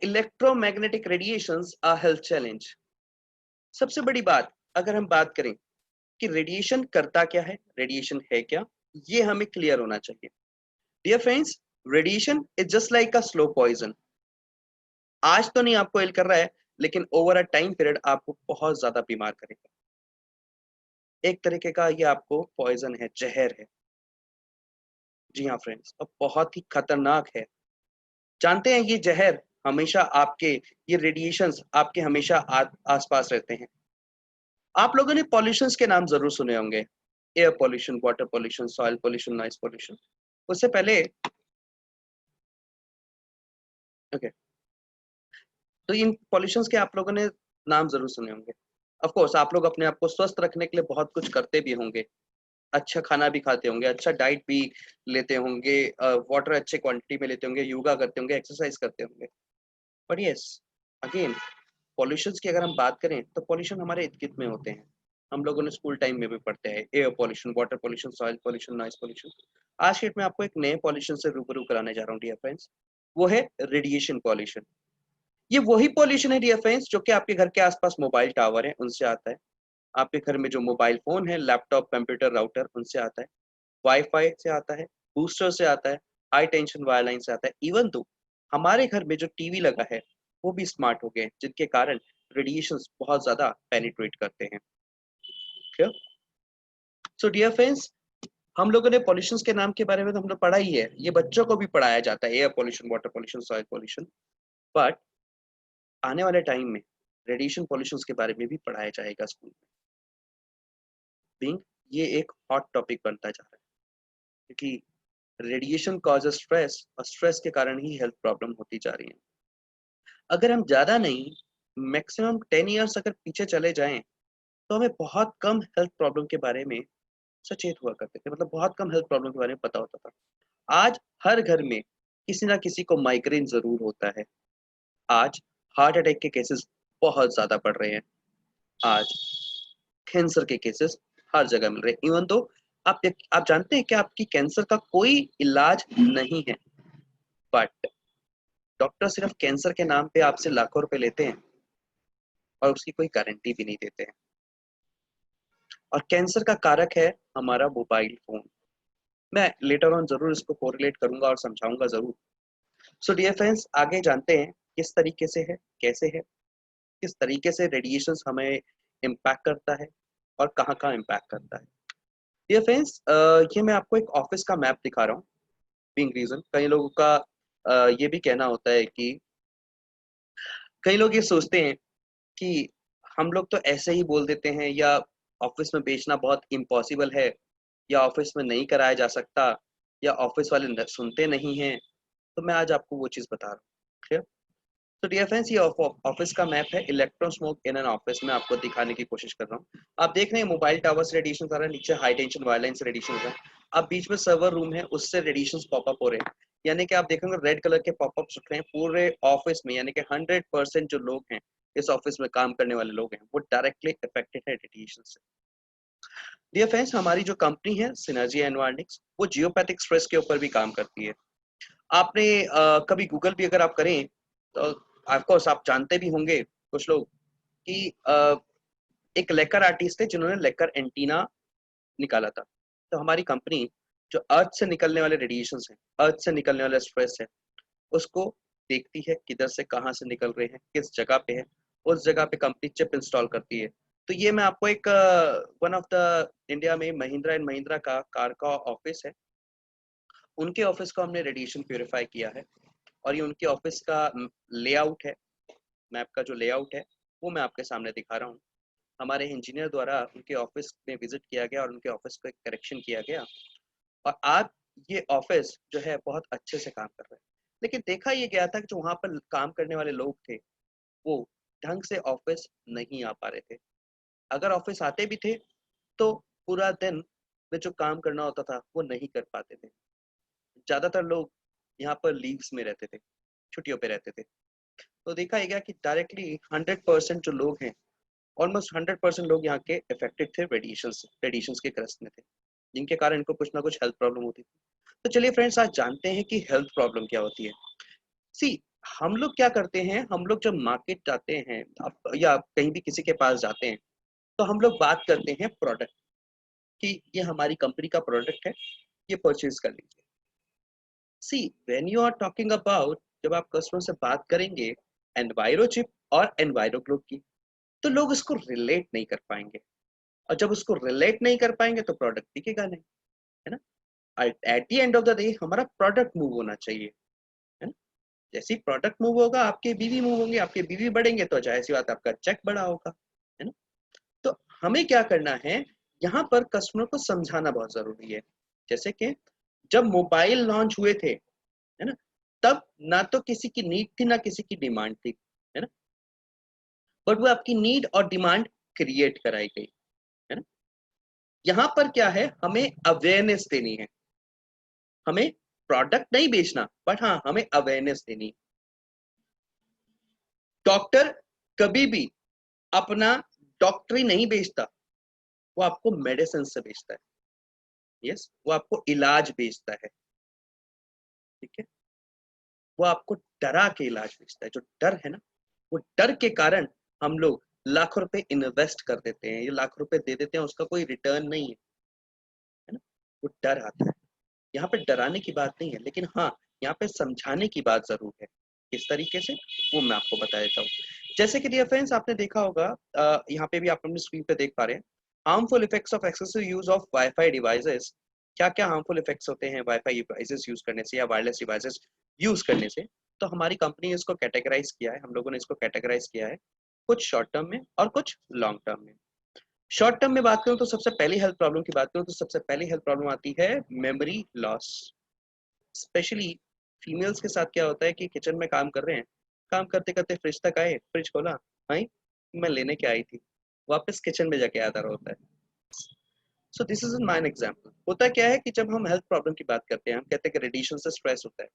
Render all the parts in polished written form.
Electromagnetic radiations are health challenge. सबसे बड़ी बात अगर हम बात करें कि रेडिएशन करता क्या है, रेडिएशन है क्या, ये हमें क्लियर होना चाहिए। Dear friends, radiation is just like a slow poison. आज तो नहीं आपको हिल कर रहा है, लेकिन ओवर अ टाइम पीरियड आपको बहुत ज्यादा बीमार करेगा। एक तरीके का ये आपको पॉइजन है, जहर है। जी हाँ फ्रेंड्स, और बहुत ही खतरनाक है। जानते हैं ये जहर हमेशा आपके, ये रेडिएशंस आपके हमेशा आसपास रहते हैं। आप लोगों ने पॉल्यूशंस के नाम जरूर सुने होंगे, air pollution, water pollution, soil pollution, noise pollution. उससे पहले ओके, तो इन पॉल्यूशंस के आप लोगों ने नाम जरूर सुने होंगे। ऑफ कोर्स आप लोग अपने आप को स्वस्थ रखने के लिए बहुत कुछ करते भी होंगे, अच्छा खाना भी खाते होंगे, अच्छा डाइट भी लेते होंगे, वाटर अच्छे क्वांटिटी में लेते होंगे, योगा करते होंगे, एक्सरसाइज करते होंगे। बट यस, अगेन पॉल्यूशंस की अगर हम बात करें तो पॉल्यूशन हमारे इर्द गिर्द में होते हैं। हम लोगों ने स्कूल टाइम में भी पढ़ते हैं, air pollution, water pollution, soil pollution, noise pollution. आज के डेट में आपको एक नए पॉल्यूशन से रूबरू कराने जा रहा हूँ डियर फ्रेंड्स, वो है रेडिएशन पॉल्यूशन। ये वही पॉल्यूशन है डियर फ्रेंड्स जो कि आपके घर के आसपास मोबाइल टावर है उनसे आता है, आपके घर में जो मोबाइल फोन है, लैपटॉप, कंप्यूटर, राउटर, उनसे आता है, वाईफाई से आता है, बूस्टर से आता है, हाई टेंशन वायर लाइन से आता है। इवन तो हमारे घर में जो टीवी लगा है वो भी स्मार्ट हो गए हैं, जिनके कारण रेडिएशंस बहुत ज्यादा पेनिट्रेट करते हैं। सो डियर फ्रेंड्स, हम लोगों ने पॉल्यूशंस के नाम के बारे में तो हम लोग पढ़ा ही है, ये बच्चों को भी पढ़ाया जाता है, air pollution, water pollution, soil pollution. But आने वाले टाइम में रेडिएशन पॉल्यूशंस के बारे में भी पढ़ाया जाएगा स्कूल में। बीइंग ये एक हॉट टॉपिक बनता जा रहा है, क्योंकि रेडिएशन कॉजेज स्ट्रेस, और स्ट्रेस के कारण ही हेल्थ प्रॉब्लम होती जा रही है। अगर हम ज्यादा नहीं, मैक्सिमम 10 इयर्स अगर पीछे चले जाएं, तो हमें बहुत कम हेल्थ प्रॉब्लम के बारे में सचेत हुआ करते थे, मतलब बहुत कम हेल्थ प्रॉब्लम के बारे में पता होता था। आज हर घर में किसी ना किसी को माइग्रेन जरूर होता है। आज हार्ट अटैक के केसेस बहुत ज्यादा बढ़ रहे हैं। आज कैंसर के केसेस हर जगह मिल रहे हैं। इवन तो आप जानते हैं कि आपकी कैंसर का कोई इलाज नहीं है, बट डॉक्टर सिर्फ कैंसर के नाम पे आपसे लाखों रुपए लेते हैं और उसकी कोई गारंटी भी नहीं देते हैं। और कैंसर का कारक है हमारा मोबाइल फोन। मैं लेटर ऑन जरूर इसको कोरिलेट करूंगा और समझाऊंगा जरूर। सो डियर फ्रेंड्स, आगे जानते हैं किस तरीके से है, कैसे है, किस तरीके से रेडिएशन हमें इम्पैक्ट करता है और कहाँ कहाँ इम्पैक्ट करता है। डियर फ्रेंड्स, ये मैं आपको एक ऑफिस का मैप दिखा रहा हूँ। बीइंग रीजन, कई लोगों का ये भी कहना होता है कि कई लोग ये सोचते हैं कि हम लोग तो ऐसे ही बोल देते हैं, या ऑफिस में बेचना बहुत इम्पॉसिबल है, या ऑफिस में नहीं कराया जा सकता, या ऑफिस वाले सुनते नहीं हैं। तो मैं आज आपको वो चीज़ बता रहा हूँ। क्लियर? तो डियर फ्रेंड्स, ये ऑफिस का मैप है, electron smoke in an office में आपको दिखाने की कोशिश कर रहा हूँ। आप देख रहे हैं मोबाइल टावर से रेडिएशन आ रहा है, नीचे हाई टेंशन वायरलाइन से रेडिएशन हो रहा है, अब बीच में सर्वर रूम है, उससे रेडिएशन पॉपअप हो रहे हैं। यानी कि आप देखेंगे रेड कलर के पॉपअप उठ रहे हैं पूरे ऑफिस में, यानी कि 100% जो लोग हैं इस ऑफिस में काम करने वाले लोग हैं वो डायरेक्टली अफेक्टेड है रेडिएशन से। डियर फ्रेंड्स, हमारी जो कंपनी है सिनर्जी एनवायरनिक्स, वो जियोपैथिक स्ट्रेस के ऊपर भी काम करती है। आपने कभी गूगल भी अगर आप करें तो ऑफ कोर्स आप जानते भी होंगे कुछ लोग कि एक लेकर आर्टिस्ट थे जिन्होंने लेकर एंटीना निकाला था। तो हमारी कंपनी जो अर्थ से निकलने वाले रेडिएशन है, अर्थ से निकलने वाला स्ट्रेस है, उसको देखती है किधर से कहाँ से निकल रहे हैं, किस जगह पे है, उस जगह पे कंपनी चिप इंस्टॉल करती है। तो ये मैं आपको एक वन ऑफ द इंडिया में महिंद्रा एंड महिंद्रा का कार का ऑफिस है, उनके ऑफिस को हमने रेडिएशन प्योरीफाई किया है। और ये उनके ऑफिस का लेआउट है, मैप का जो लेआउट है वो मैं आपके सामने दिखा रहा हूँ। हमारे इंजीनियर द्वारा उनके ऑफिस में विजिट किया गया और उनके ऑफिस को एक करेक्शन किया गया, और आज ये ऑफिस जो है बहुत अच्छे से काम कर रहा है। लेकिन देखा ये गया था कि जो वहाँ पर काम करने वाले लोग थे वो ढंग से ऑफिस नहीं आ पा रहे थे। अगर ऑफिस आते भी थे तो पूरा दिन में जो काम करना होता था वो नहीं कर पाते थे। ज्यादातर लोग यहाँ पर लीव्स में रहते थे, छुट्टियों पे रहते थे। तो देखा गया कि डायरेक्टली 100% जो लोग हैं, ऑलमोस्ट 100% लोग यहाँ के इफेक्टेड थे रेडिएशन के ग्रस्त में थे, जिनके कारण इनको कुछ ना कुछ हेल्थ प्रॉब्लम होती थी। तो चलिए फ्रेंड्स, आज जानते हैं कि हेल्थ प्रॉब्लम क्या होती है। सी, हम लोग क्या करते हैं, हम लोग जब मार्केट जाते हैं या कहीं भी किसी के पास जाते हैं, तो हम लोग बात करते हैं प्रोडक्ट कि ये हमारी कंपनी का प्रोडक्ट है, ये परचेज कर लीजिए। See when you are talking about, जब आप कस्टमर से बात करेंगे एनवायरो चिप और एनवायरो ग्लोब की, तो लोग इसको रिलेट नहीं कर पाएंगे, और जब उसको रिलेट नहीं कर पाएंगे तो प्रोडक्ट बिकेगा नहीं, है ना। At the end of the day हमारा प्रोडक्ट मूव होना चाहिए, है ना। जैसे ही प्रोडक्ट मूव होगा, आपके बीवी मूव होंगे, आपके बीवी बढ़ेंगे तो जाहिर सी बात आपका चेक बड़ा होगा, है ना। तो हमें क्या करना है, यहाँ पर कस्टमर को समझाना बहुत जरूरी है। जैसे कि जब मोबाइल लॉन्च हुए थे, है ना, तब ना तो किसी की नीड थी ना किसी की डिमांड थी, है ना, बट वो आपकी नीड और डिमांड क्रिएट कराई गई, है ना। यहाँ पर क्या है, हमें अवेयरनेस देनी है, हमें प्रोडक्ट नहीं बेचना, बट हाँ हमें अवेयरनेस देनी है। डॉक्टर कभी भी अपना डॉक्टरी नहीं बेचता, वो आपको मेडिसिन से बेचता है। यस, वो आपको इलाज बेचता है, ठीक है। वो आपको डरा के इलाज बेचता है। जो डर है ना, वो डर के कारण हम लोग लाखों रुपए इन्वेस्ट कर देते हैं, ये लाखों रुपए दे देते हैं, उसका कोई रिटर्न नहीं है ना। वो डर आता है। यहाँ पे डराने की बात नहीं है, लेकिन हाँ यहाँ पे समझाने की बात जरूर है। किस तरीके से, वो मैं आपको बता देता हूँ। जैसे कि डियर फ्रेंड्स, आपने देखा होगा, यहाँ पे भी आप अपनी स्क्रीन पे देख पा रहे हैं, harmful effects of excessive use of wifi devices. क्या क्या हार्मफुल इफेक्ट्स होते हैं वाईफाई डिवाइसेस यूज करने से या वायरलेस डिवाइसेस यूज करने से। तो हमारी कंपनी ने इसको कैटेगराइज किया है, हम लोगों ने इसको कैटेगराइज किया है, कुछ शॉर्ट टर्म में और कुछ लॉन्ग टर्म में। शॉर्ट टर्म में बात करूं तो सबसे पहली हेल्थ प्रॉब्लम की बात करूं तो सबसे पहली हेल्थ प्रॉब्लम आती है मेमोरी लॉस। स्पेशली फीमेल्स के साथ क्या होता है कि किचन में काम कर रहे हैं, काम करते करते फ्रिज तक आए, फ्रिज खोला, आई मैं लेने के आई थी, वापस किचन में जाके आता होता है। So this is in mine example. होता क्या है कि जब हम हेल्थ प्रॉब्लम की बात करते हैं, हम कहते हैं कि रेडिएशन से स्ट्रेस होता है,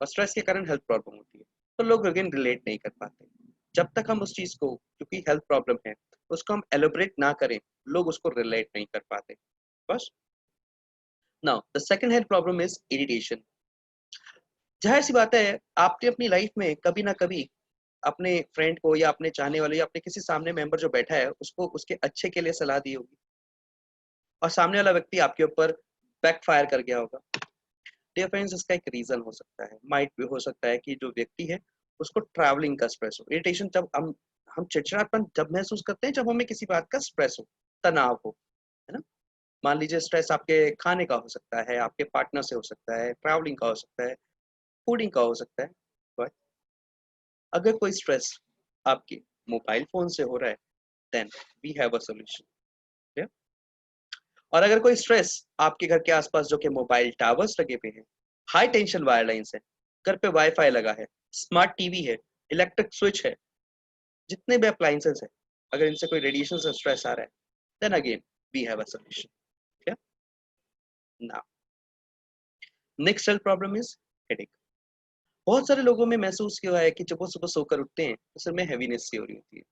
और स्ट्रेस के कारण हेल्थ प्रॉब्लम होती है, तो लोग अगेन रिलेट नहीं कर पाते। जब तक हम उस चीज को, क्योंकि हेल्थ प्रॉब्लम है, उसको हम एलोबरेट ना करें, लोग उसको रिलेट नहीं कर पाते बस। Now the second health problem is irritation. जाहिर सी बात है, आपने अपनी लाइफ में कभी ना कभी अपने फ्रेंड को या अपने चाहने वाले या अपने किसी सामने मेंबर जो बैठा है उसको उसके अच्छे के लिए सलाह दी होगी, और सामने वाला व्यक्ति आपके ऊपर बैकफायर कर गया होगा। डियर फ्रेंड्स, इसका एक रीजन हो सकता है, माइट भी हो सकता है कि जो व्यक्ति है उसको ट्रैवलिंग का स्ट्रेस हो। इरिटेशन जब हम चिड़चिड़ापन जब महसूस करते हैं, जब हमें किसी बात का स्ट्रेस हो, तनाव हो, है ना। मान लीजिए स्ट्रेस आपके खाने का हो सकता है, आपके पार्टनर से हो सकता है, ट्रैवलिंग का हो सकता है, फूडिंग का हो सकता है। बट अगर कोई स्ट्रेस आपके मोबाइल फोन से हो रहा है, then we have a solution. और अगर कोई स्ट्रेस आपके घर के आसपास जो कि मोबाइल टावर्स लगे पे हैं, हाई टेंशन वायर लाइन्स है, घर पे वाईफाई लगा है, स्मार्ट टीवी है, इलेक्ट्रिक स्विच है, जितने भी अप्लायंसेस है, अगर इनसे कोई रेडिएशन से स्ट्रेस आ रहा है, then again we have a solution. क्या now next health problem is headache. बहुत सारे लोगों में महसूस किया है कि जब वो सुबह सोकर उठते हैं तो सिर में हैवीनेस सी हो रही होती है।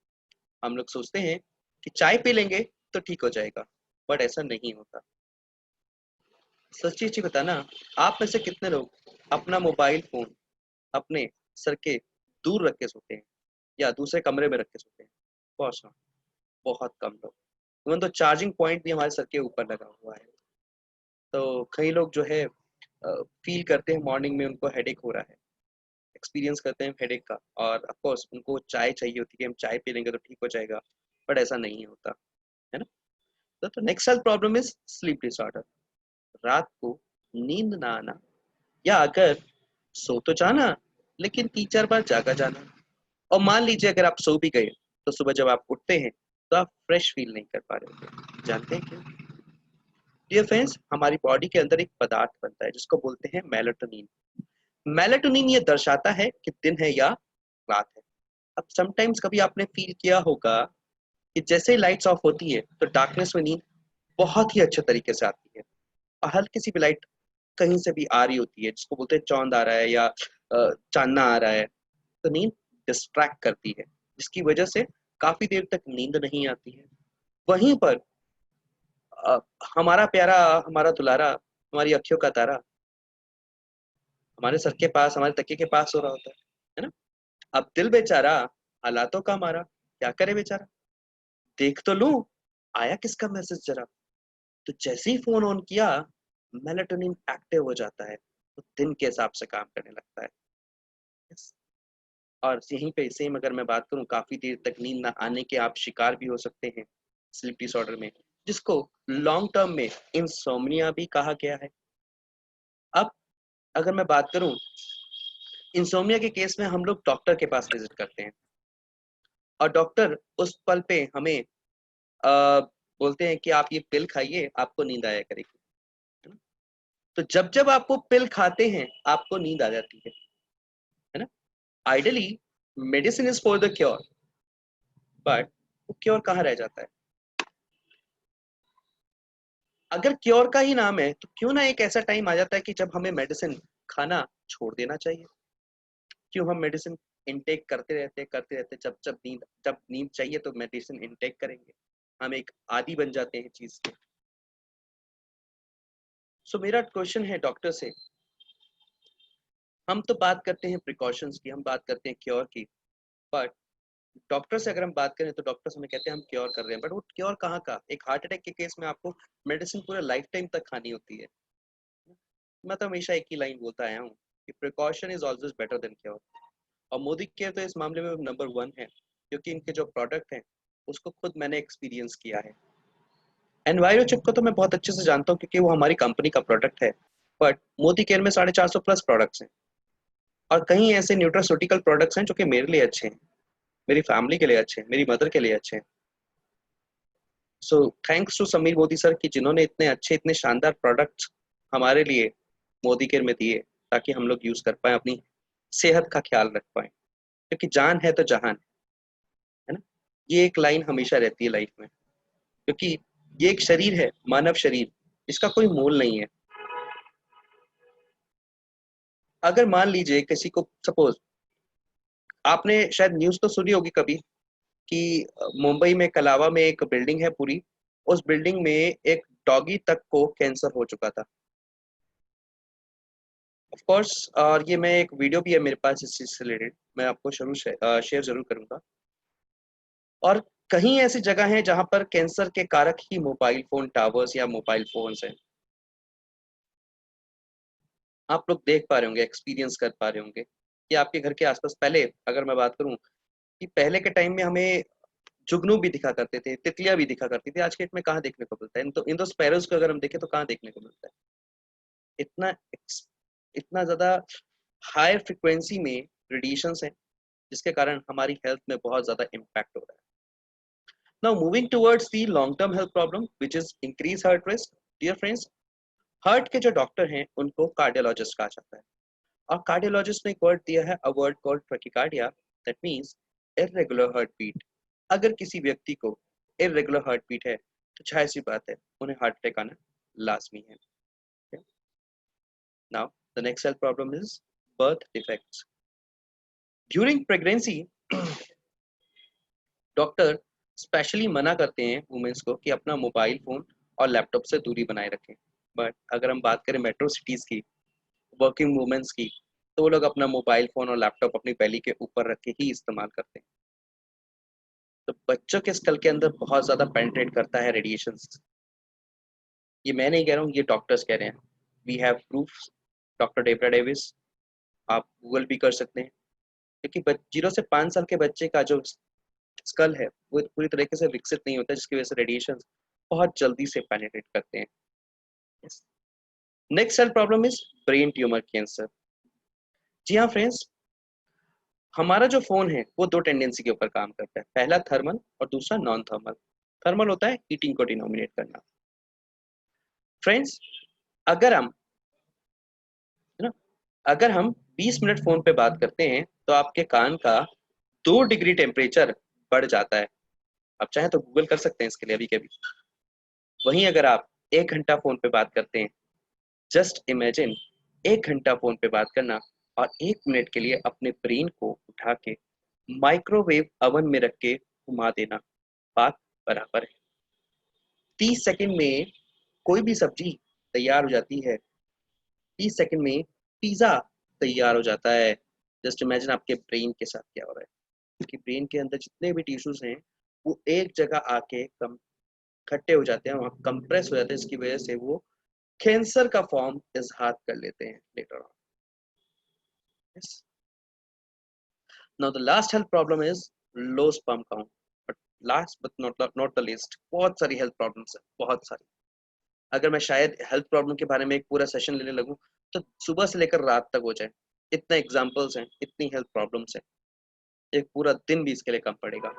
हम लोग सोचते हैं कि चाय पी लेंगे तो ठीक हो जाएगा, बट ऐसा नहीं होता। सच्ची चीज बताना, आप में से कितने लोग अपना मोबाइल फोन अपने सर के दूर रख के सोते हैं या दूसरे कमरे में रख के सोते हैं? बहुत कम, बहुत कम लोग। इवन तो चार्जिंग पॉइंट भी हमारे सर के ऊपर लगा हुआ है। तो कई लोग जो है फील करते हैं मॉर्निंग में उनको हेडेक हो रहा है, एक्सपीरियंस करते हैं हेडेक का, और ऑफ कोर्स उनको चाय चाहिए होती है कि हम चाय पी लेंगे तो ठीक हो जाएगा, बट ऐसा नहीं होता, है ना। तो next health problem is sleep disorder. रात को नींद ना आना, या अगर सो तो जाना लेकिन 3-4 बार जागा जाना, और मान लीजिए अगर आप सो भी गए तो सुबह जब आप उठते हैं तो आप फ्रेश फील नहीं कर पा रहे होते। जानते हैं क्यों? डियर फ्रेंड्स, हमारी बॉडी के अंदर एक पदार्थ बनता है जिसको बोलते हैं मेलाटोनिन। मेलाटोनिन ये दर्शाता है कि दिन है या रात है। अब समटाइम्स कभी आपने फील किया होगा कि जैसे ही लाइट्स ऑफ होती है तो डार्कनेस में नींद बहुत ही अच्छे तरीके से आती है, और हल्की सी भी लाइट कहीं से भी आ रही होती है, जिसको बोलते हैं चांद आ रहा है या चांदना आ रहा है, तो नींद डिस्ट्रैक्ट करती है, जिसकी वजह से काफी देर तक नींद नहीं आती है। वहीं पर अ, हमारा प्यारा, हमारा दुलारा, हमारी अखियों का तारा हमारे सर के पास, हमारे तकिए के पास हो रहा होता है ना। अब दिल बेचारा हालातों का मारा, क्या करे बेचारा, देख तो लूं आया किसका मैसेज जरा। तो जैसे ही फोन ऑन किया, मेलाटोनिन एक्टिव हो जाता है, तो दिन के हिसाब से काम करने लगता है। Yes. और यहीं पे सेम अगर मैं बात करूं, काफी देर तक नींद ना आने के आप शिकार भी हो सकते हैं स्लीप डिसऑर्डर में, जिसको लॉन्ग टर्म में इंसोम्निया भी कहा गया है। अब अगर मैं बात करूं, इंसोम्निया के केस में हम लोग डॉक्टर के पास विजिट करते हैं, और डॉक्टर उस पल पे हमें बोलते हैं कि आप ये पिल खाइए, आपको नींद आया करेगी। तो जब जब आप वो पिल खाते हैं, आपको नींद आ जाती है ना। Ideally medicine is for the cure, but वो क्योर कहाँ रह जाता है। अगर क्योर का ही नाम है, तो क्यों ना एक ऐसा टाइम आ जाता है कि जब हमें मेडिसिन खाना छोड़ देना चाहिए। क्यों हम मेडिसिन इनटेक करते रहते, जब नींद चाहिए तो मेडिसिन इनटेक करेंगे, हम एक आदी बन जाते हैं चीज के। सो मेरा क्वेश्चन है डॉक्टर से, हम तो बात करते हैं प्रिकॉशंस की, हम बात करते हैं क्योर की, बट डॉक्टर से अगर हम बात करें तो डॉक्टर हमें कहते हैं हम क्योर कर रहे हैं, बट वो क्योर कहाँ का। एक हार्ट अटैक के केस में आपको मेडिसिन पूरे लाइफ टाइम तक खानी होती है। मैं तो हमेशा एक ही लाइन बोलता आया हूँ कि precaution is always better than cure. और मोदी केयर तो इस मामले में नंबर 1 है, क्योंकि इनके जो प्रोडक्ट हैं उसको खुद मैंने एक्सपीरियंस किया है। एनवायरो चिप को तो मैं बहुत अच्छे से जानता हूँ, क्योंकि वो हमारी कंपनी का प्रोडक्ट है, बट मोदी केयर में 450 प्लस प्रोडक्ट्स हैं, और कहीं ऐसे न्यूट्रास्यूटिकल प्रोडक्ट्स हैं जो कि मेरे लिए अच्छे हैं, मेरी फैमिली के लिए अच्छे हैं, मेरी मदर के लिए अच्छे हैं। So thanks to Sameer Modi sir कि जिन्होंने इतने अच्छे, इतने शानदार प्रोडक्ट्स हमारे लिए मोदी केयर में दिए, ताकि हम लोग यूज कर पाए, अपनी सेहत का ख्याल रख पाए, क्योंकि जान है तो जहान है ना। ये एक लाइन हमेशा रहती है लाइफ में, क्योंकि ये एक शरीर है, मानव शरीर, इसका कोई मोल नहीं है। अगर मान लीजिए किसी को, सपोज आपने शायद न्यूज तो सुनी होगी कभी कि मुंबई में कलावा में एक बिल्डिंग है पूरी, उस बिल्डिंग में एक डॉगी तक को कैंसर हो चुका था। ऑफ कोर्स, और ये मैं एक वीडियो भी है मेरे पास इस चीज से रिलेटेड, मैं आपको जरूर शेयर जरूर करूंगा। और कहीं ऐसी जगह है जहां पर कैंसर के कारक ही मोबाइल फोन टावर्स या मोबाइल फोन्स हैं। आप लोग देख पा रहे होंगे, एक्सपीरियंस कर पा रहे होंगे कि आपके घर के आसपास, पहले अगर मैं बात करूं कि पहले के टाइम में हमें जुगनू भी दिखा करते थे, तितलियां भी दिखा करती थी, आज के डेट में कहाँ देखने को मिलता है। इन दो स्पैरोज को अगर हम देखें तो कहाँ देखने को मिलता है। इतना इतना ज्यादा हाई फ्रिक्वेंसी में रेडिएशन है, जिसके कारण हमारी हेल्थ में बहुत ज्यादा इम्पैक्ट हो रहा है। Now moving towards the long term health problem which is increase heart risk. Dear friends, heart के जो डॉक्टर हैं उनको कार्डियोलॉजिस्ट कहा जाता है, और कार्डियोलॉजिस्ट ने एक वर्ड दिया है, a word called tachycardia, that means irregular heart beat. अगर किसी व्यक्ति को इर्रेगुलर हार्ट बीट है, तो जाहिर सी बात है उन्हें हार्ट अटैक आना लाजमी है। Now the next health problem is birth defects. During pregnancy doctor specially मना करते हैं वुमेन्स को कि अपना मोबाइल फोन और लैपटॉप से दूरी बनाए रखें। बट अगर हम बात करें मेट्रो सिटीज की, वर्किंग वुमेन्स की, तो वो लोग अपना मोबाइल फोन और लैपटॉप अपनी बैली के ऊपर रख के ही इस्तेमाल करते हैं। तो बच्चों के स्कल के अंदर बहुत ज्यादा पेनिट्रेट करता है रेडिएशन। ये मैं नहीं कह रहा हूँ, ये डॉक्टर्स कह रहे हैं। We have proof, doctor Devra Davis, आप गूगल भी कर सकते हैं। क्योंकि 0 से 5 साल के बच्चे का जो स्कल है वो पूरी तरीके से विकसित नहीं होता, जिसकी वजह से रेडिएशन बहुत जल्दी से पेनिट्रेट करते हैं। Next cell problem is brain tumour cancer. जी हाँ फ्रेंड्स, हमारा जो फोन है वो दो टेंडेंसी के ऊपर काम करता है, पहला थर्मल और दूसरा नॉन थर्मल। थर्मल होता है हीटिंग को डिनोमिनेट करना। फ्रेंड्स, अगर हम है ना, अगर हम 20 मिनट फोन पे बात करते हैं, तो आपके कान का 2 डिग्री टेम्परेचर बढ़ जाता है। आप चाहे तो गूगल कर सकते हैं इसके लिए अभी के अभी। वहीं अगर आप 1 घंटा फोन पे बात करते हैं, जस्ट इमेजिन 1 घंटा फोन पे बात करना और 1 मिनट के लिए अपने ब्रेन को उठा के माइक्रोवेव ओवन में रख के घुमा देना, बात बराबर है। 30 सेकंड में कोई भी सब्जी तैयार हो जाती है, 30 सेकंड में पिज्जा तैयार हो जाता है। जस्ट इमेजिन आपके ब्रेन के साथ क्या हो रहा है, क्योंकि ब्रेन के अंदर जितने भी टिश्यूज हैं वो एक जगह आके कम इकट्ठे हो जाते हैं, वहाँ कंप्रेस हो जाते हैं, इसकी वजह से वो कैंसर का फॉर्म इजहार कर लेते हैं later on. yes. Now the last health problem is low sperm count. But last but not the least, बहुत सारी health problems है, बहुत सारी। अगर मैं शायद health problem के बारे में एक पूरा सेशन लेने लगूं तो सुबह से लेकर रात तक हो जाए। इतने एग्जाम्पल्स हैं, इतनी हेल्थ प्रॉब्लम्स हैं, एक पूरा दिन भी इसके लिए कम पड़ेगा।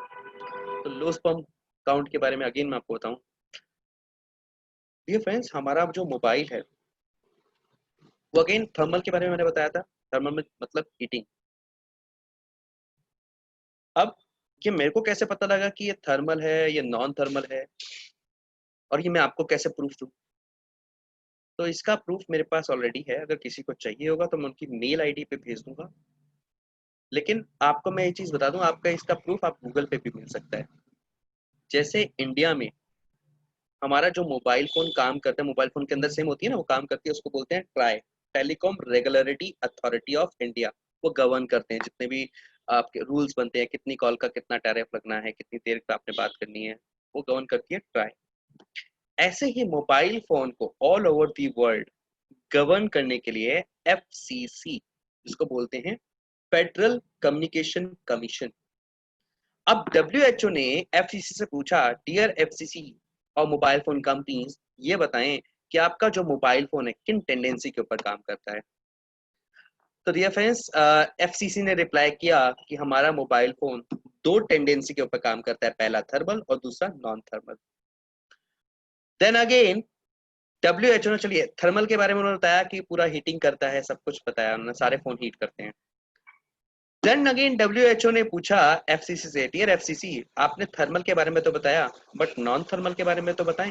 तो लो स्पर्म काउंट के बारे में अगेन मैं आपको बताऊं। डियर फ्रेंड्स, हमारा जो मोबाइल है वो अगेन थर्मल के बारे में मैंने बताया था। थर्मल में मतलब हीटिंग। अब ये मेरे को कैसे पता लगा कि ये थर्मल है, ये नॉन थर्मल है, और ये मैं आपको कैसे प्रूफ दूं? तो इसका प्रूफ मेरे पास ऑलरेडी है, अगर किसी को चाहिए होगा तो मैं उनकी मेल आईडी पे भेज दूंगा। लेकिन आपको मैं ये चीज बता दूं, आपका इसका प्रूफ आप गूगल पे भी मिल सकता है। जैसे इंडिया में हमारा जो मोबाइल फोन काम करता है, मोबाइल फोन के अंदर सिम होती है ना, वो काम करती है, उसको बोलते हैं try, telecom regulatory authority of India. वो गवर्न करते हैं जितने भी आपके रूल्स बनते हैं, कितनी कॉल का कितना टैरिफ लगना है, कितनी देर तक आपने बात करनी है, वो गवर्न करती है ट्राई। ऐसे ही मोबाइल फोन को all over the world govern करने के लिए एफसीसी, जिसको बोलते हैं फेडरल कम्युनिकेशन कमीशन। अब डब्ल्यूएचओ ने एफसीसी से पूछा, डियर एफसीसी और मोबाइल फोन कंपनीज, ये बताएं कि आपका जो मोबाइल फोन है किन टेंडेंसी के ऊपर काम करता है। तो डियर फ्रेंड्स, एफसीसी ने रिप्लाई किया कि हमारा मोबाइल फोन दो टेंडेंसी के ऊपर काम करता है, पहला थर्मल और दूसरा non thermal. Then again WHO ने, चलिए थर्मल के बारे में उन्होंने बताया कि पूरा हीटिंग करता है, सब कुछ बताया उन्होंने, सारे फोन हीट करते हैं। देन अगेन डब्ल्यूएचओ ने पूछा एफसीसी से, डियर एफसीसी, आपने थर्मल के बारे में तो बताया, बट नॉन थर्मल के बारे में तो बताएं।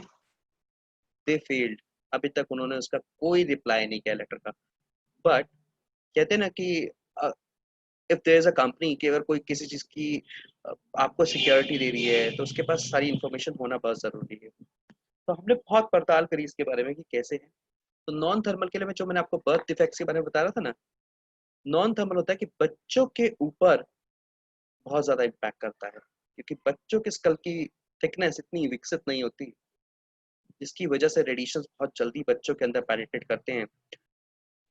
They failed. अभी तक उन्होंने उसका कोई रिप्लाई नहीं किया लेटर का। बट कहते हैं ना कि if there is a company, कि अगर कोई किसी चीज की आपको सिक्योरिटी दे रही है तो उसके पास सारी इंफॉर्मेशन होना बहुत जरूरी है। तो हमने बहुत पड़ताल करी इसके बारे में कि कैसे है। तो नॉन थर्मल के लिए मैं, जो मैंने आपको बर्थ डिफेक्ट्स के बारे में बता रहा था ना, नॉन थर्मल होता है कि बच्चों के ऊपर बहुत ज्यादा इम्पैक्ट करता है, क्योंकि बच्चों के स्कल की थिकनेस इतनी विकसित नहीं होती, जिसकी वजह से रेडिएशन बहुत जल्दी बच्चों के अंदर पेनिट्रेट करते हैं।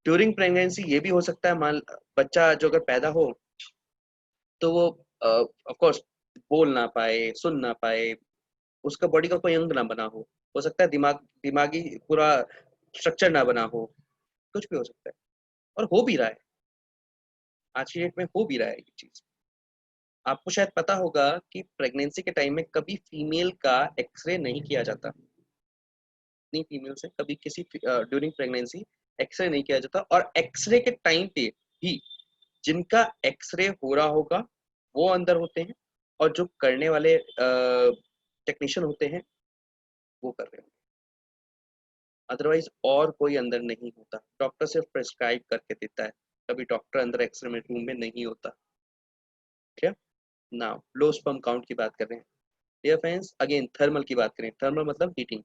ड्यूरिंग प्रेगनेंसी ये भी हो सकता है, मान बच्चा जो अगर पैदा हो तो वो ऑफ कोर्स बोल ना पाए, सुन ना पाए, उसका बॉडी का कोई अंग ना बना हो सकता है दिमागी पूरा स्ट्रक्चर ना बना हो, कुछ भी हो सकता है। और हो भी रहा है, आज की डेट में हो भी रहा है ये चीज। आपको शायद पता होगा कि प्रेगनेंसी के टाइम में कभी फीमेल का एक्सरे नहीं किया जाता। नहीं, फीमेल से कभी किसी ड्यूरिंग प्रेगनेंसी एक्सरे नहीं किया जाता, और एक्सरे के टाइम पे भी जिनका एक्सरे हो रहा होगा वो अंदर होते हैं, और जो करने वाले टेक्नीशियन होते हैं वो कर रहे होंगे। अदरवाइज और कोई अंदर नहीं होता, डॉक्टर सिर्फ प्रिस्क्राइब करके देता है, कभी डॉक्टर अंदर एक्सरे में रूम में नहीं होता। ठीक है। नाउ लो स्पर्म काउंट की बात कर रहे हैं। डियर फ्रेंड्स, अगेन थर्मल की बात करें, थर्मल मतलब हीटिंग।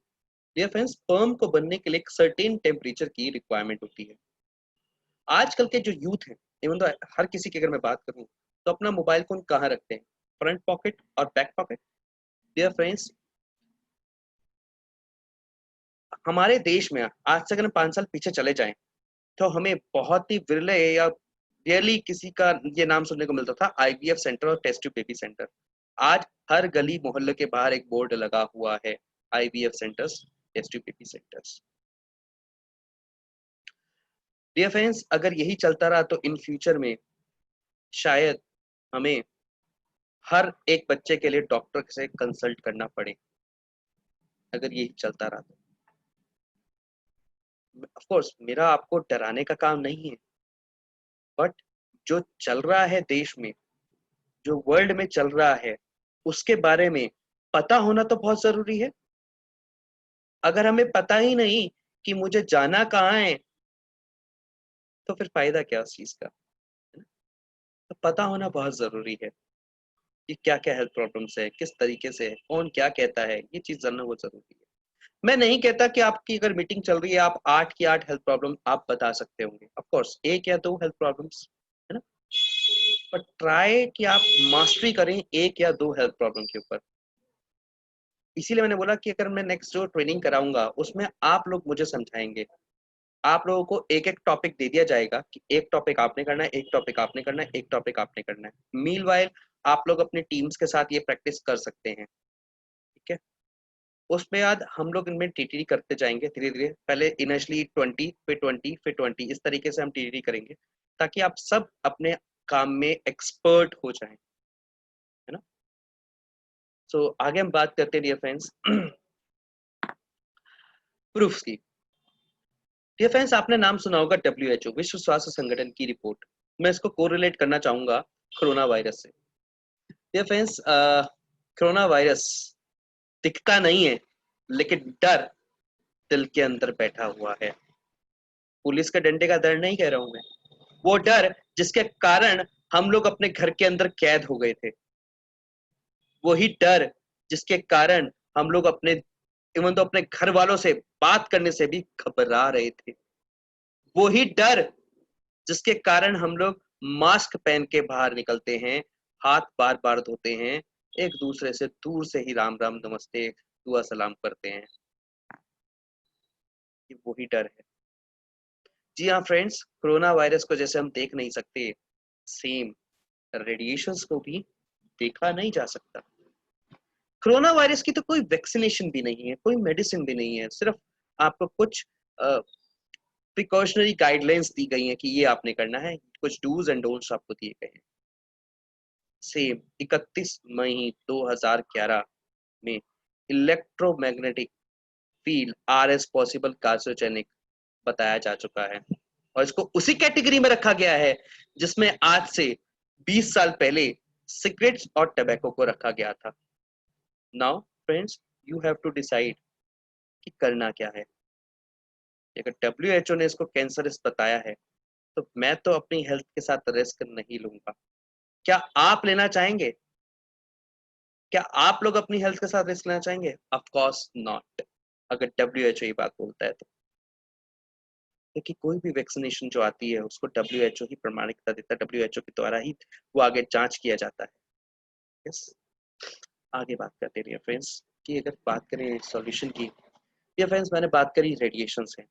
डियर फ्रेंड्स, स्पर्म को बनने के लिए एक सर्टेन टेम्परेचर की रिक्वायरमेंट होती है। आजकल के जो यूथ हैं, इवन तो हर किसी की अगर मैं बात करूं, तो अपना मोबाइल फोन कहाँ रखते हैं? फ्रंट पॉकेट और बैक पॉकेट। डियर फ्रेंड्स, हमारे देश में आज से अगर 5 साल पीछे चले जाएं तो हमें बहुत ही विरले या रियरली किसी का ये नाम सुनने को मिलता था, आईवीएफ सेंटर और टेस्ट ट्यूब बेबी सेंटर। आज हर गली मोहल्ले के बाहर एक बोर्ड लगा हुआ है, IVF centres, test tube baby centres. Dear friends, अगर यही चलता रहा तो इन फ्यूचर में शायद हमें हर एक बच्चे के लिए डॉक्टर से कंसल्ट करना पड़े, अगर यही चलता रहा तो। ऑफ कोर्स मेरा आपको डराने का काम नहीं है, बट जो चल रहा है देश में, जो वर्ल्ड में चल रहा है, उसके बारे में पता होना तो बहुत जरूरी है। अगर हमें पता ही नहीं कि मुझे जाना कहाँ है तो फिर फायदा क्या उस चीज का, है ना? तो पता होना बहुत जरूरी है कि क्या क्या हेल्थ प्रॉब्लम्स है, किस तरीके से है, कौन क्या कहता है, ये चीज जानना बहुत जरूरी है। मैं नहीं कहता कि आपकी अगर मीटिंग चल रही है आप 8 की 8 हेल्थ प्रॉब्लम आप बता सकते होंगे, ऑफ कोर्स 1 या 2 हेल्थ प्रॉब्लम्स, है ना? पर ट्राई कि आप मास्टरी करें एक या दो हेल्थ प्रॉब्लम के ऊपर। इसीलिए मैंने बोला कि अगर मैं नेक्स्ट जो ट्रेनिंग कराऊंगा उसमें आप लोग मुझे समझाएंगे, आप लोगों को एक एक टॉपिक दे दिया जाएगा कि एक टॉपिक आपने करना है, एक टॉपिक आपने करना है, एक टॉपिक आपने करना है। मीनवाइल आप लोग अपने टीम्स के साथ ये प्रैक्टिस कर सकते हैं, ठीक है। उसमें बाद हम लोग इनमें टीटीडी करते जाएंगे धीरे धीरे, पहले इनिशियली 20 फिर 20 फिर 20, इस तरीके से हम टीटीडी करेंगे ताकि आप सब अपने काम में एक्सपर्ट हो जाएं, है ना। सो आगे हम बात करते हैं डियर फ्रेंड्स प्रूफ्स की। डियर फ्रेंड्स, आपने नाम सुना होगा WHO, विश्व स्वास्थ्य संगठन की रिपोर्ट। मैं इसको कोरिलेट करना चाहूंगा कोरोना वायरस से। डियर फ्रेंड्स, कोरोना वायरस दिखता नहीं है लेकिन डर दिल के अंदर बैठा हुआ है। पुलिस के डंडे का डर नहीं कह रहा हूं मैं, वो डर जिसके कारण हम लोग अपने घर के अंदर कैद हो गए थे, वही डर जिसके कारण हम लोग अपने इवन तो अपने घर वालों से बात करने से भी घबरा रहे थे, वही डर जिसके कारण हम लोग मास्क पहन के बाहर निकलते हैं, हाथ बार बार धोते हैं, एक दूसरे से दूर से ही राम राम नमस्ते दुआ सलाम करते हैं, ये वही डर है। जी हाँ फ्रेंड्स, कोरोना वायरस को जैसे हम देख नहीं सकते, सेम रेडिएशंस को भी देखा नहीं जा सकता। कोरोना वायरस की तो कोई वैक्सीनेशन भी नहीं है, कोई मेडिसिन भी नहीं है, सिर्फ आपको कुछ प्रिकॉशनरी गाइडलाइंस दी गई हैं कि ये आपने करना है, कुछ डूज एंड डोंट्स आपको दिए गए हैं। सेम 31 मई 2011 में electromagnetic field RS possible carcinogenic बताया जा चुका है और इसको उसी कैटेगरी में रखा गया है जिसमें आज से 20 साल पहले सिगरेट्स और टबैको को रखा गया था। Now friends, you have to decide कि करना क्या है। अगर WHO ने इसको कैंसरस बताया है तो मैं तो अपनी हेल्थ के साथ रिस्क नहीं लूंगा। क्या आप लेना चाहेंगे? क्या आप लोग अपनी हेल्थ के साथ रिस्क लेना चाहेंगे? ऑफ कोर्स नॉट, अगर WHO ये बात बोलता है तो। क्योंकि कोई भी वैक्सीनेशन जो आती है उसको WHO ही प्रमाणिकता देता है, WHO के द्वारा ही वो आगे जांच किया जाता है। यस, आगे बात करते रहिए फ्रेंड्स कि अगर बात करें सॉल्यूशन की, ये फ्रेंड्स मैंने बात करी रेडिएशन से।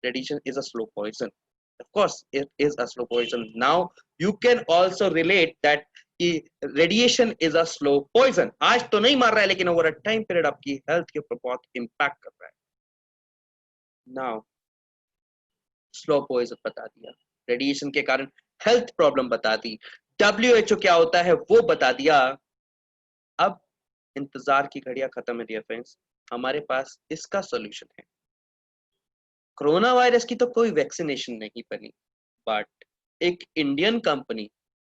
Radiation is a slow poison. Of course, it is a slow poison. Now you can also relate that कि radiation is a slow poison. आज तो नहीं मार रहा है लेकिन over a time period आपकी हेल्थ के ऊपर बहुत इम्पैक्ट कर रहा है। Now slow poison बता दिया, रेडिएशन के कारण हेल्थ प्रॉब्लम बता दी, WHO क्या होता है वो बता दिया। अब इंतजार की घड़ियां खत्म है डियर फ्रेंड्स, हमारे पास इसका सॉल्यूशन है। कोरोना वायरस की तो कोई वैक्सीनेशन नहीं बनी, बट एक इंडियन कंपनी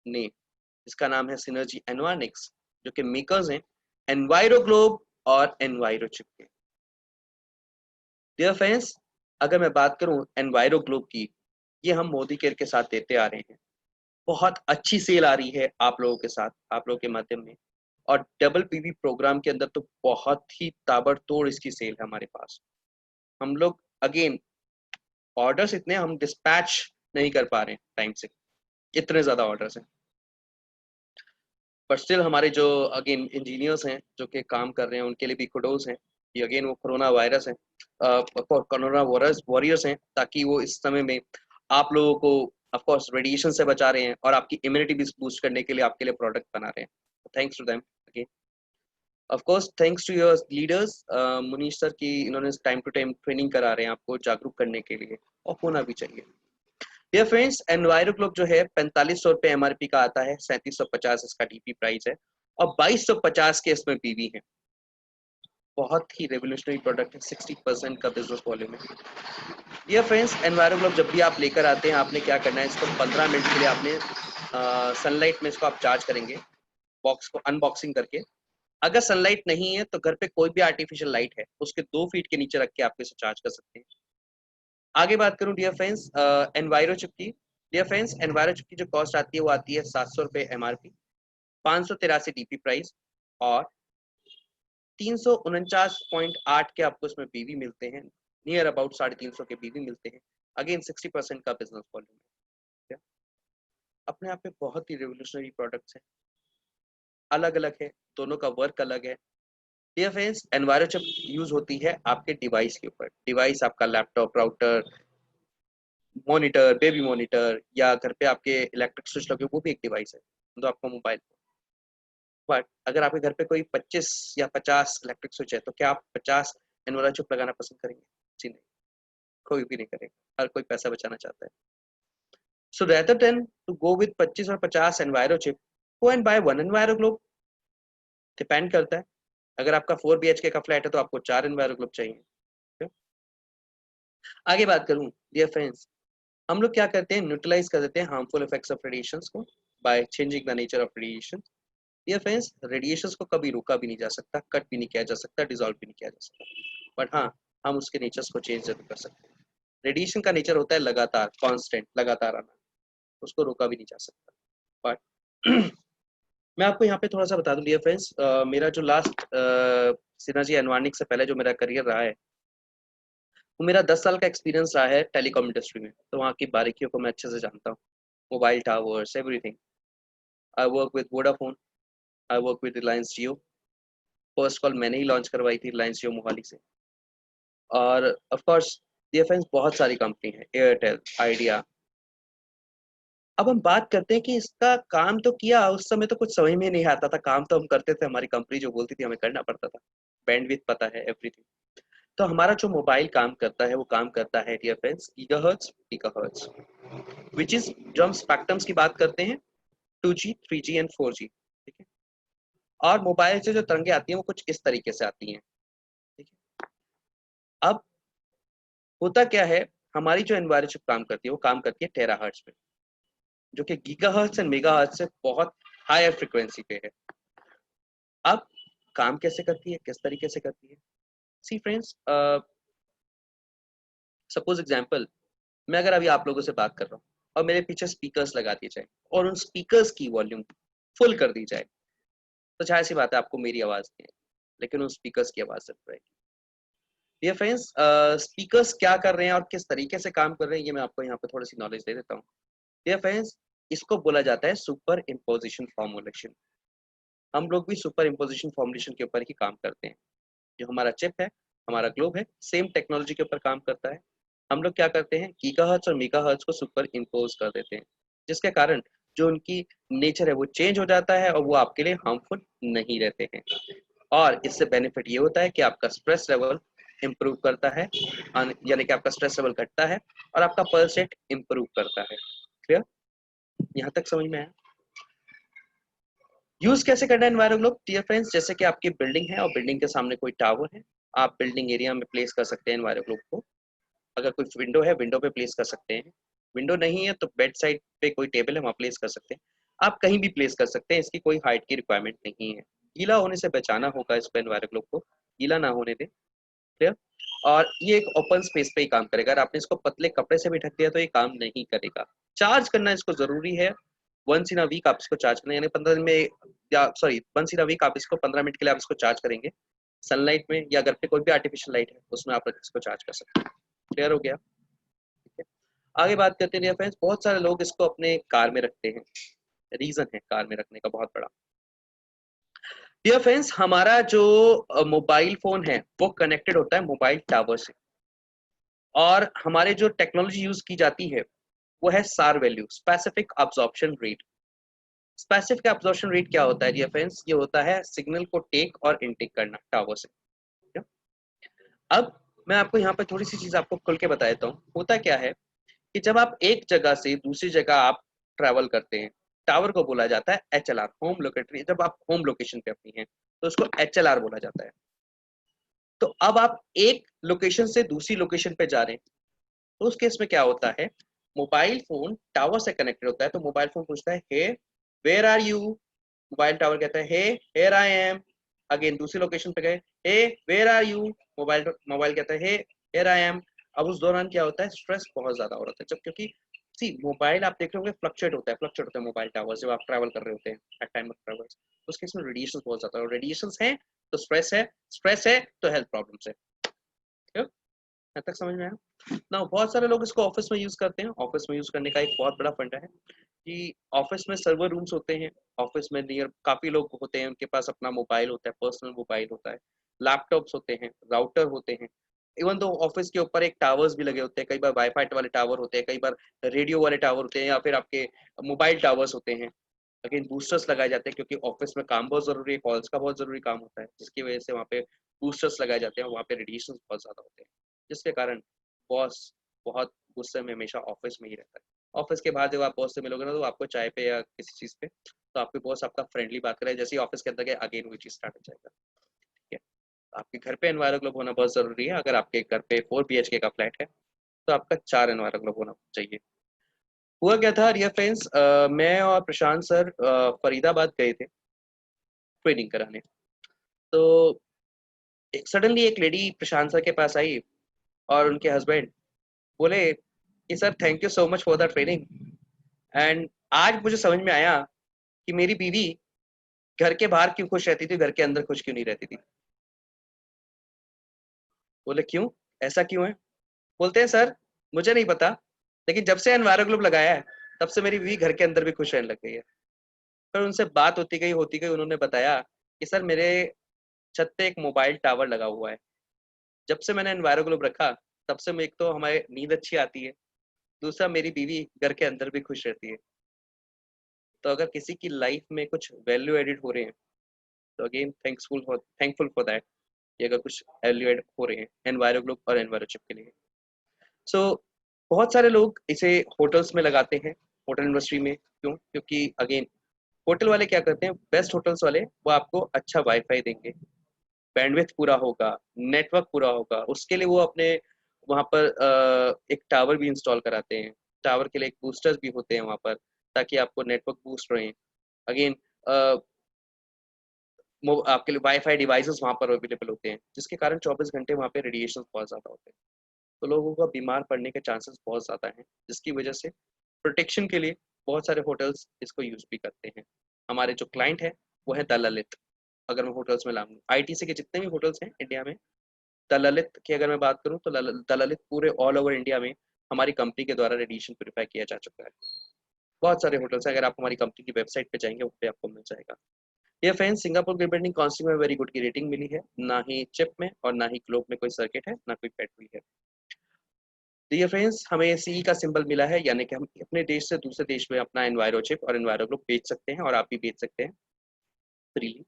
ने, जिसका नाम है सिनर्जी एनवायरनिक्स, जो कि मेकर्स हैं एनवायरोग्लोब और एनवायरोचिप के। डियर फ्रेंड्स, अगर मैं बात करूं एनवायरोग्लोब की, ये हम मोदी केयर के साथ देते आ रहे हैं, बहुत अच्छी सेल आ रही है आप लोगों के साथ, आप लोगों के माध्यम में, और डबल पीवी प्रोग्राम के अंदर तो बहुत ही ताबड़तोड़ इसकी सेल है हमारे पास। हम लोग अगेन ऑर्डर्स इतने हम डिस्पैच नहीं कर पा रहे हैं टाइम से, इतने ज्यादा ऑर्डर्स हैं, बट स्टिल हमारे जो अगेन इंजीनियर्स हैं जो कि काम कर रहे हैं उनके लिए भी कुडोस हैं कि अगेन वो कोरोना वायरस है, कोरोना वॉरियर्स हैं, ताकि वो इस समय में आप लोगों को ऑफ कोर्स रेडिएशन से बचा रहे हैं और आपकी इम्यूनिटी भी बूस्ट करने के लिए आपके लिए प्रोडक्ट बना रहे हैं। Thanks to them again, of course thanks to your leaders Munish sir की, इन्होंने टाइम टू टाइम ट्रेनिंग करा रहे हैं आपको जागरूक करने के लिए, और होना भी चाहिए। डियर फ्रेंड्स, एनवायरोग्लोब जो है 4500 रुपए MRP का आता है, 3750 इसका DP प्राइस है और 2250 के इसमें PV है। बहुत ही रेवोल्यूशनरी प्रोडक्ट है, 60% का बिजनेस वॉल्यूम है। डियर फ्रेंड्स, एनवायरोग्लोब जब भी आप लेकर आते हैं आपने क्या करना है, इसको 15 मिनट के लिए आपने सनलाइट में इसको आप चार्ज करेंगे, बॉक्स को अनबॉक्सिंग करके। अगर सनलाइट नहीं है तो घर पे कोई भी आर्टिफिशियल लाइट है उसके 2 फीट के नीचे रख के आप इसे चार्ज कर सकते हैं। आगे बात करूं डियर फ्रेंड्स एनवायरोचिप की। डियर फ्रेंड्स, एनवायरोचिप की जो कॉस्ट आती है वो आती है 700 रुपए MRP, 583 DP प्राइस और 349.8 के आपको इसमें BV मिलते हैं, नियर अबाउट 350 के BV मिलते हैं। अगेन 60% का बिजनेस वॉल्यूम है। अपने आप में बहुत ही रेवोल्यूशनरी प्रोडक्ट्स हैं, अलग अलग है, दोनों का वर्क अलग है। Dear friends, Enviro chip use होती है आपके डिवाइस के ऊपर। डिवाइस आपका laptop, router, monitor, baby monitor, या घर पे आपके इलेक्ट्रिक स्विच लगे, वो भी एक डिवाइस है, तो आपका मोबाइल। बट अगर आपके घर पे कोई 25 या 50 इलेक्ट्रिक स्विच है, तो क्या आप 50 एनवायरो चिप लगाना पसंद करेंगे? जी नहीं, कोई भी नहीं करेगा, हर कोई पैसा बचाना चाहता है। So rather than to go with 25 और 50 Enviro chip, go and buy one Enviro globe. Depend करता है, अगर आपका 4 BHK का फ्लैट है तो आपको 4 एनवायरो ग्लोब चाहिए। आगे बात करूं डियर फ्रेंड्स, हम लोग क्या करते हैं, न्यूट्रलाइज कर देते हैं हार्मफुल इफेक्ट्स ऑफ रेडिएशंस को by changing the nature of radiation. Dear friends, radiations को कभी रोका भी नहीं जा सकता, कट भी नहीं किया जा सकता, डिसॉल्व भी नहीं किया जा सकता, बट हाँ, हम उसके नेचर्स को चेंज जरूर कर सकते हैं। रेडिएशन का नेचर होता है लगातार, कांस्टेंट, लगातार आना, उसको रोका भी नहीं जा सकता। बट मैं आपको यहाँ पे थोड़ा सा बता दूं डियर फ्रेंड्स, मेरा जो लास्ट सिनर्जी एनवायरनिक से पहले जो मेरा करियर रहा है, वो मेरा 10 साल का एक्सपीरियंस रहा है टेलीकॉम इंडस्ट्री में, तो वहाँ की बारीकियों को मैं अच्छे से जानता हूँ, mobile towers, everything. I work with Vodafone, I work with Reliance Jio. First call मैंने ही लॉन्च करवाई थी रिलायंस जियो मोहाली से। और ऑफ कोर्स डियर फ्रेंड्स, बहुत सारी कंपनी है, एयरटेल, आइडिया। अब हम बात करते हैं कि इसका काम तो किया, उस समय तो कुछ समझ में नहीं आता था, काम तो हम करते थे, हमारी कंपनी जो बोलती थी हमें करना पड़ता था, बैंडविड्थ पता है, एवरीथिंग। तो हमारा जो मोबाइल काम करता है, वो काम करता है dear friends gigahertz, gigahertz, which is, जो हम स्पेक्ट्रम्स की बात करते हैं, 2G, 3G एंड 4G, ठीक है। और मोबाइल से जो तरंगे आती हैं वो कुछ इस तरीके से आती हैं, ठीक है। अब होता क्या है, हमारी जो एनवायरनमेंट काम करती है, वो काम करती है टेराहर्ट्ज पे, जो कि गीगाहर्ट्ज एंड मेगाहर्ट्ज से बहुत हायर फ्रीक्वेंसी पे है। अब काम कैसे करती है, किस तरीके से करती है? सी फ्रेंड्स, सपोज एग्जांपल, मैं अगर अभी आप लोगों से बात कर रहा हूँ और मेरे पीछे स्पीकर्स लगा दिए जाए और उन स्पीकर्स की वॉल्यूम फुल कर दी जाए, तो जाहिर सी बात है आपको मेरी आवाज नहीं है, लेकिन उन स्पीकर्स की आवाज जरूर आएगी। ये फ्रेंड्स, स्पीकर्स क्या कर रहे हैं और किस तरीके से काम कर रहे हैं, ये मैं आपको यहाँ पे थोड़ी सी नॉलेज दे देता हूँ। ये फ्रेंड्स, इसको बोला जाता है सुपर इम्पोजिशन फॉर्मुलेशन। हम लोग भी सुपर इम्पोजिशन फॉर्मुलेशन के ऊपर ही काम करते हैं। जो हमारा चिप है, हमारा ग्लोब है, सेम टेक्नोलॉजी के ऊपर काम करता है। हम लोग क्या करते हैं, गीगाहर्ट्ज और मेगाहर्ट्ज को सुपर इम्पोज कर देते हैं, जिसके कारण जो उनकी नेचर है वो चेंज हो जाता है और वो आपके लिए हार्मफुल नहीं रहते हैं। और इससे बेनिफिट ये होता है कि आपका स्ट्रेस लेवल इम्प्रूव करता है, यानी कि आपका स्ट्रेस लेवल घटता है और आपका पल्स रेट इम्प्रूव करता है। क्लियर? यहाँ तक समझ में आया? यूज कैसे करना है एनवायरो ग्लोब? डियर फ्रेंड्स, जैसे कि आपकी बिल्डिंग है और बिल्डिंग के सामने कोई टावर है, आप बिल्डिंग एरिया में प्लेस कर सकते हैं एनवायरो ग्लोब को। अगर कोई विंडो है, विंडो पे प्लेस कर सकते हैं। विंडो नहीं है तो बेड साइड पे कोई टेबल है, वहाँ प्लेस कर सकते हैं। आप कहीं भी प्लेस कर सकते हैं, इसकी कोई हाइट की रिक्वायरमेंट नहीं है। गीला होने से बचाना होगा इसको, एनवायरो ग्लोब को गीला ना होने दें। क्लियर? और ये एक ओपन स्पेस पे ही काम करेगा। अगर आपने इसको पतले कपड़े से भी ढक दिया तो ये काम नहीं करेगा। चार्ज करना इसको जरूरी है, वंस इन अ वीक आप इसको चार्ज करना, यानी 15 दिन में, या sorry, once in a week आप इसको 15 मिनट के लिए आप इसको चार्ज करेंगे सनलाइट में, या घर पे कोई भी आर्टिफिशियल लाइट है उसमें आप इसको चार्ज कर सकते हैं। क्लियर हो गया? ठीक है, आगे बात करते हैं फ्रेंड्स। बहुत सारे लोग इसको अपने कार में रखते हैं, रीजन है कार में रखने का बहुत बड़ा। डियर फ्रेंड्स, हमारा जो मोबाइल फोन है वो कनेक्टेड होता है मोबाइल टावर से, और हमारे जो टेक्नोलॉजी यूज की जाती है वो है सार value, specific absorption rate. Specific absorption rate क्या होता है डियर फ्रेंड्स? ये होता है सिग्नल को टेक और इनटेक करना टावर से। ठीक है? अब मैं आपको यहाँ पे थोड़ी सी चीज आपको खुल के बता देता हूँ। होता क्या है कि जब आप एक जगह से दूसरी जगह आप ट्रैवल करते हैं, टावर को बोला जाता है HLR, होम लोकेटरी। जब आप होम लोकेशन पे अपनी हैं तो उसको HLR बोला जाता है। तो अब आप एक लोकेशन से दूसरी लोकेशन पे जा रहे हैं, तो उस केस में क्या होता है, मोबाइल फोन टावर से कनेक्टेड होता है, तो मोबाइल फोन पूछता है hey where are you. Mobile tower कहता है hey here I am. Again दूसरी लोकेशन पे गए, hey where are you. Mobile mobile कहता है हे हेयर आई एम। अब उस दौरान क्या होता है, स्ट्रेस बहुत ज्यादा हो रहा है, जब क्योंकि सी मोबाइल आप देख रहे होंगे फ्लक्चुएट होता है मोबाइल टावर जब आप ट्रैवल कर रहे होते हैं एट टाइम ऑफ ट्रैवल। उस केस में रेडिएशन बहुत ज्यादा, और रेडिएशन है तो स्ट्रेस है, स्ट्रेस है तो हेल्थ प्रॉब्लम्स है। यहाँ तक समझ में आया ना? बहुत सारे लोग इसको ऑफिस में यूज करते हैं। ऑफिस में यूज करने का एक बहुत बड़ा फंडा है कि ऑफिस में सर्वर रूम्स होते हैं, ऑफिस में नियर काफी लोग होते हैं, उनके पास अपना मोबाइल होता है, पर्सनल मोबाइल होता है, लैपटॉप्स होते हैं, राउटर होते हैं। इवन तो ऑफिस के ऊपर एक टावर्स भी लगे होते हैं, कई बार वाईफाई वाले टावर होते हैं, कई बार रेडियो वाले टावर होते हैं, या फिर आपके मोबाइल टावर्स होते हैं। लेकिन बूस्टर्स लगाए जाते हैं क्योंकि ऑफिस में काम बहुत जरूरी है, कॉल्स का बहुत जरूरी काम होता है, जिसकी वजह से वहाँ पे बूस्टर्स लगाए जाते हैं। वहाँ पे रेडिएशन बहुत ज्यादा होते हैं, जिसके कारण बॉस बहुत गुस्से में हमेशा ऑफिस में ही रहता है। ऑफिस के बाद जब आप बॉस से मिलोगे ना, तो आपको चाय पे या किसी चीज पे, तो आपके बॉस आपका फ्रेंडली बात करे, जैसे ही ऑफिस के अंदर गए अगेन वही चीज स्टार्ट हो जाएगा। ठीक है, आपके घर पे एनवायरन क्लब होना बहुत जरूरी है। अगर आपके घर पे 4 BHK का फ्लैट है तो आपका 4 एनवायरन क्लब होना चाहिए। हुआ क्या था डियर फ्रेंड्स, मैं और प्रशांत सर फरीदाबाद गए थे ट्रेनिंग कराने। तो एक सडनली एक लेडी प्रशांत सर के पास आई और उनके हस्बैंड बोले कि sir thank you so much for the training. And आज मुझे समझ में आया कि मेरी बीवी घर के बाहर क्यों खुश रहती थी, घर के अंदर खुश क्यों नहीं रहती थी। बोले क्यों, ऐसा क्यों है? बोलते हैं सर मुझे नहीं पता, लेकिन जब से एनवायरन ग्रुप लगाया है तब से मेरी बीवी घर के अंदर भी खुश रहने लग गई है। फिर उनसे बात होती गई, उन्होंने बताया कि सर मेरे छत पे एक मोबाइल टावर लगा हुआ है। जब से मैंने एनवायरन ग्रुप रखा तब से एक तो हमारे नींद अच्छी आती है, दूसरा मेरी बीवी घर के अंदर भी खुश रहती है। तो अगर किसी की लाइफ में कुछ वैल्यू एडिड हो रहे हैं तो अगेन थैंकफुल फॉर दैट, कि अगर कुछ वैल्यू एड हो रहे हैं एनवायरन ग्रुप और एनवायरनशिप के लिए। सो बहुत सारे लोग इसे होटल्स में लगाते हैं, होटल इंडस्ट्री में। क्यों? क्योंकि अगेन होटल वाले क्या करते हैं, बेस्ट होटल्स वाले वो आपको अच्छा वाईफाई देंगे, बैंडविड्थ पूरा होगा, नेटवर्क पूरा होगा, उसके लिए वो अपने वहाँ पर एक टावर भी इंस्टॉल कराते हैं। टावर के लिए एक बूस्टर्स भी होते हैं वहाँ पर, ताकि आपको नेटवर्क बूस्ट रहे। अगेन आपके लिए वाईफाई डिवाइसेस वहाँ पर अवेलेबल होते हैं, जिसके कारण 24 घंटे वहाँ पे रेडिएशन बहुत ज़्यादा होते हैं, तो लोगों को बीमार पड़ने के चांसेस बहुत ज़्यादा हैं, जिसकी वजह से प्रोटेक्शन के लिए बहुत सारे होटल्स इसको यूज भी करते हैं। हमारे जो क्लाइंट है वो है द ललित। अगर मैं होटल्स में लाऊंगा, आईटीसी के जितने भी होटल्स हैं इंडिया में, द ललित की अगर मैं बात करूँ तो द ललित पूरे ऑल ओवर इंडिया में हमारी कंपनी के द्वारा रेडिएशन प्योरीफाई किया जा चुका है। बहुत सारे होटल्स हैं, अगर आप हमारी कंपनी की वेबसाइट पे जाएंगे उस पर आपको मिल जाएगा। ये फ्रेंड्स सिंगापुर ग्रेड काउंसिल में वेरी गुड की रेटिंग मिली है, ना ही चिप में और ना ही ग्लोब में कोई सर्किट है, ना कोई पेट हुई है। डियर फ्रेंड्स, हमें सीई का सिंबल मिला है, यानी कि हम अपने देश से दूसरे देश में अपना एनवायरो चिप और एनवायरो ग्रुप बेच सकते हैं, और आप भी बेच सकते हैं फ्रीली।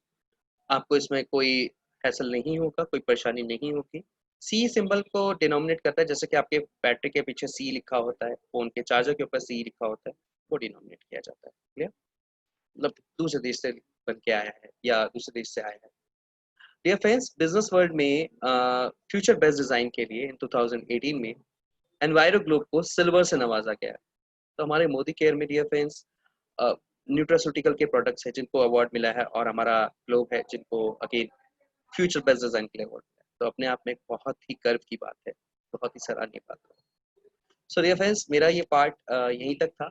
आपको इसमें कोई हैसल नहीं होगा, कोई परेशानी नहीं होगी। सी सिंबल को डिनोमिनेट करता है, जैसे कि आपके बैटरी के पीछे सी लिखा होता है, फोन के चार्जर के ऊपर सी लिखा होता है, वो डिनोमिनेट किया जाता है। क्लियर? मतलब दूसरे देश से बन के आया है या दूसरे देश से आया है। डियर फ्रेंड्स, बिजनेस वर्ल्ड में फ्यूचर बेस्ट डिजाइन के लिए इन 2018 में एनवायरो ग्लोब को सिल्वर से नवाजा गया है। तो हमारे मोदी केयर में डियर फ्रेंड्स न्यूट्रास्यूटिकल के प्रोडक्ट्स हैं जिनको अवार्ड मिला है, और हमारा ग्लोब है जिनको अगेन फ्यूचर बेस्ट डिजाइन के लिए अवार्ड मिला है। तो अपने आप में बहुत ही गर्व की बात है, बहुत ही सराहनीय बात है। सो डियर फ्रेंड्स, मेरा ये पार्ट यहीं तक था।